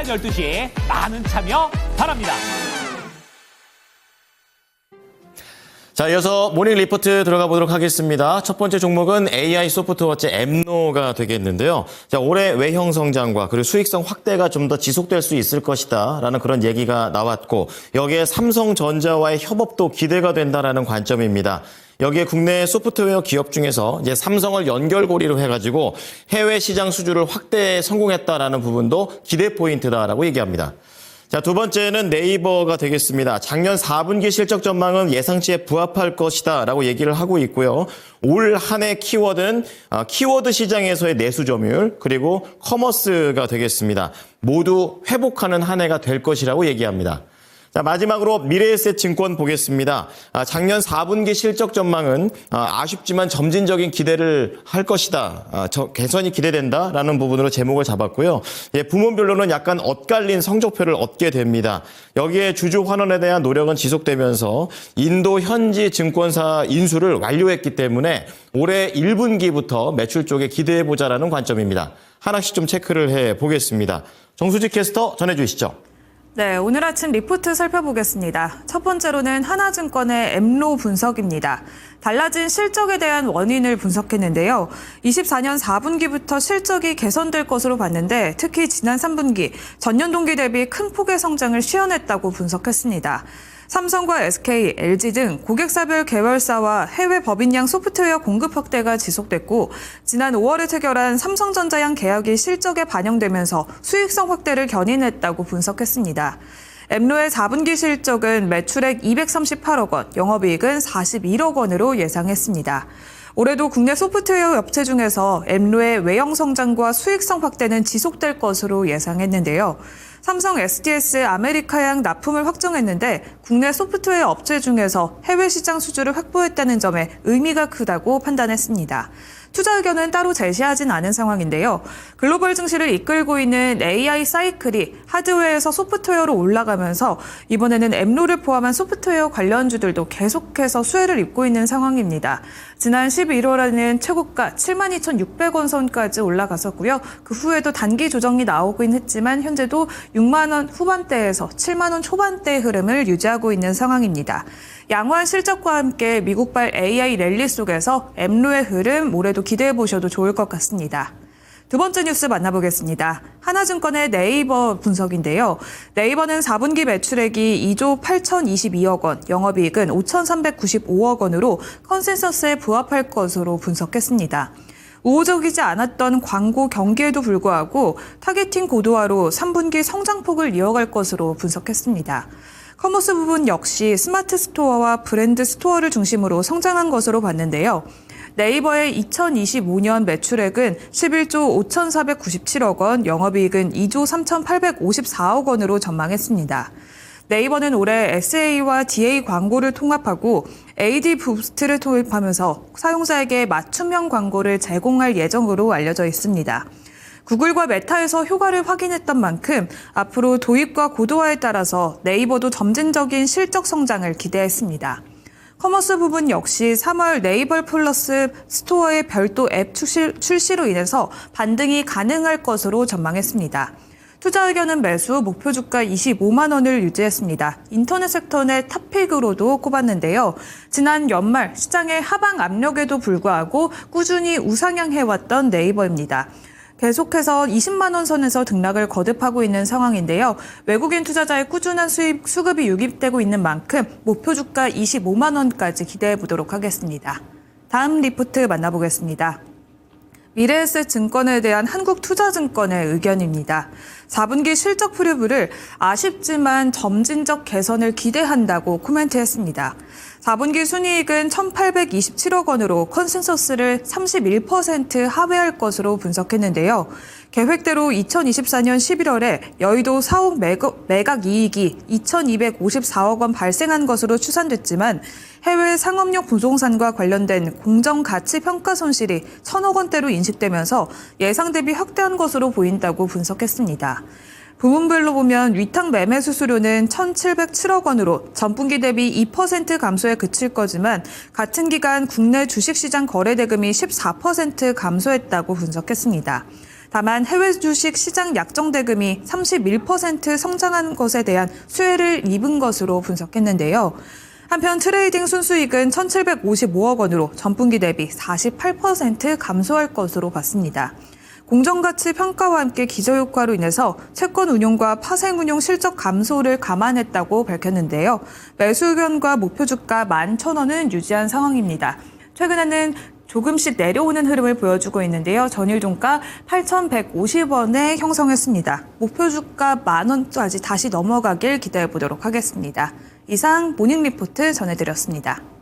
12시에 많은 참여 바랍니다. 자, 이어서 모닝 리포트 들어가 보도록 하겠습니다. 첫 번째 종목은 AI 소프트워치 엠노가 되겠는데요. 자, 올해 외형 성장과 그리고 수익성 확대가 좀 더 지속될 수 있을 것이다라는 그런 얘기가 나왔고, 여기에 삼성전자와의 협업도 기대가 된다라는 관점입니다. 여기에 국내 소프트웨어 기업 중에서 이제 삼성을 연결고리로 해가지고 해외 시장 수주를 확대에 성공했다라는 부분도 기대 포인트다라고 얘기합니다. 자, 두 번째는 네이버가 되겠습니다. 작년 4분기 실적 전망은 예상치에 부합할 것이다라고 얘기를 하고 있고요. 올 한 해 키워드는 키워드 시장에서의 내수 점유율 그리고 커머스가 되겠습니다. 모두 회복하는 한 해가 될 것이라고 얘기합니다. 자, 마지막으로 미래에셋증권 보겠습니다. 작년 4분기 실적 전망은 아쉽지만 점진적인 기대를 할 것이다. 개선이 기대된다라는 부분으로 제목을 잡았고요. 부문별로는 약간 엇갈린 성적표를 얻게 됩니다. 여기에 주주 환원에 대한 노력은 지속되면서 인도 현지 증권사 인수를 완료했기 때문에 올해 1분기부터 매출 쪽에 기대해보자라는 관점입니다. 하나씩 좀 체크를 해보겠습니다. 정수지 캐스터 전해주시죠. 네, 오늘 아침 리포트 살펴보겠습니다. 첫 번째로는 하나증권의 엠노 분석입니다. 달라진 실적에 대한 원인을 분석했는데요. 24년 4분기부터 실적이 개선될 것으로 봤는데 특히 지난 3분기 전년 동기 대비 큰 폭의 성장을 시현했다고 분석했습니다. 삼성과 SK, LG 등 고객사별 계열사와 해외 법인양 소프트웨어 공급 확대가 지속됐고 지난 5월에 체결한 삼성전자양 계약이 실적에 반영되면서 수익성 확대를 견인했다고 분석했습니다. 엠노의 4분기 실적은 매출액 238억 원, 영업이익은 41억 원으로 예상했습니다. 올해도 국내 소프트웨어 업체 중에서 엠노의 외형 성장과 수익성 확대는 지속될 것으로 예상했는데요. 삼성 SDS 아메리카양 납품을 확정했는데 국내 소프트웨어 업체 중에서 해외 시장 수주를 확보했다는 점에 의미가 크다고 판단했습니다. 투자 의견은 따로 제시하진 않은 상황인데요. 글로벌 증시를 이끌고 있는 AI 사이클이 하드웨어에서 소프트웨어로 올라가면서 이번에는 엠노를 포함한 소프트웨어 관련주들도 계속해서 수혜를 입고 있는 상황입니다. 지난 11월에는 최고가 72,600원 선까지 올라갔었고요. 그 후에도 단기 조정이 나오긴 했지만 현재도 6만 원 후반대에서 7만 원 초반대의 흐름을 유지하고 있는 상황입니다. 양호한 실적과 함께 미국발 AI 랠리 속에서 엠노의 흐름 올해도 기대해보셔도 좋을 것 같습니다. 두 번째 뉴스 만나보겠습니다. 하나증권의 네이버 분석인데요. 네이버는 4분기 매출액이 2조 8,022억 원, 영업이익은 5,395억 원으로 컨센서스에 부합할 것으로 분석했습니다. 우호적이지 않았던 광고 경기에도 불구하고 타겟팅 고도화로 3분기 성장폭을 이어갈 것으로 분석했습니다. 커머스 부분 역시 스마트 스토어와 브랜드 스토어를 중심으로 성장한 것으로 봤는데요. 네이버의 2025년 매출액은 11조 5,497억 원, 영업이익은 2조 3,854억 원으로 전망했습니다. 네이버는 올해 SA와 DA 광고를 통합하고 AD 부스트를 도입하면서 사용자에게 맞춤형 광고를 제공할 예정으로 알려져 있습니다. 구글과 메타에서 효과를 확인했던 만큼 앞으로 도입과 고도화에 따라서 네이버도 점진적인 실적 성장을 기대했습니다. 커머스 부분 역시 3월 네이버 플러스 스토어의 별도 앱 출시로 인해서 반등이 가능할 것으로 전망했습니다. 투자 의견은 매수, 목표 주가 25만 원을 유지했습니다. 인터넷 섹터 내 탑픽으로도 꼽았는데요. 지난 연말 시장의 하방 압력에도 불구하고 꾸준히 우상향해왔던 네이버입니다. 계속해서 20만 원 선에서 등락을 거듭하고 있는 상황인데요. 외국인 투자자의 꾸준한 수급이 유입되고 있는 만큼 목표 주가 25만 원까지 기대해 보도록 하겠습니다. 다음 리포트 만나보겠습니다. 미래에셋 증권에 대한 한국투자증권의 의견입니다. 4분기 실적 프리뷰를 아쉽지만 점진적 개선을 기대한다고 코멘트했습니다. 4분기 순이익은 1,827억 원으로 컨센서스를 31% 하회할 것으로 분석했는데요. 계획대로 2024년 11월에 여의도 사옥 매각 이익이 2,254억 원 발생한 것으로 추산됐지만 해외 상업용 부동산과 관련된 공정가치 평가 손실이 1,000억 원대로 인식되면서 예상 대비 확대한 것으로 보인다고 분석했습니다. 부문별로 보면 위탁 매매 수수료는 1,707억 원으로 전분기 대비 2% 감소에 그칠 거지만 같은 기간 국내 주식시장 거래대금이 14% 감소했다고 분석했습니다. 다만 해외 주식 시장 약정 대금이 31% 성장한 것에 대한 수혜를 입은 것으로 분석했는데요. 한편 트레이딩 순수익은 1,755억 원으로 전분기 대비 48% 감소할 것으로 봤습니다. 공정가치 평가와 함께 기저효과로 인해서 채권 운용과 파생 운용 실적 감소를 감안했다고 밝혔는데요. 매수 의견과 목표 주가 11,000원은 유지한 상황입니다. 최근에는 조금씩 내려오는 흐름을 보여주고 있는데요. 전일 종가 8,150원에 형성했습니다. 목표 주가 10,000원까지 다시 넘어가길 기대해 보도록 하겠습니다. 이상 모닝 리포트 전해드렸습니다.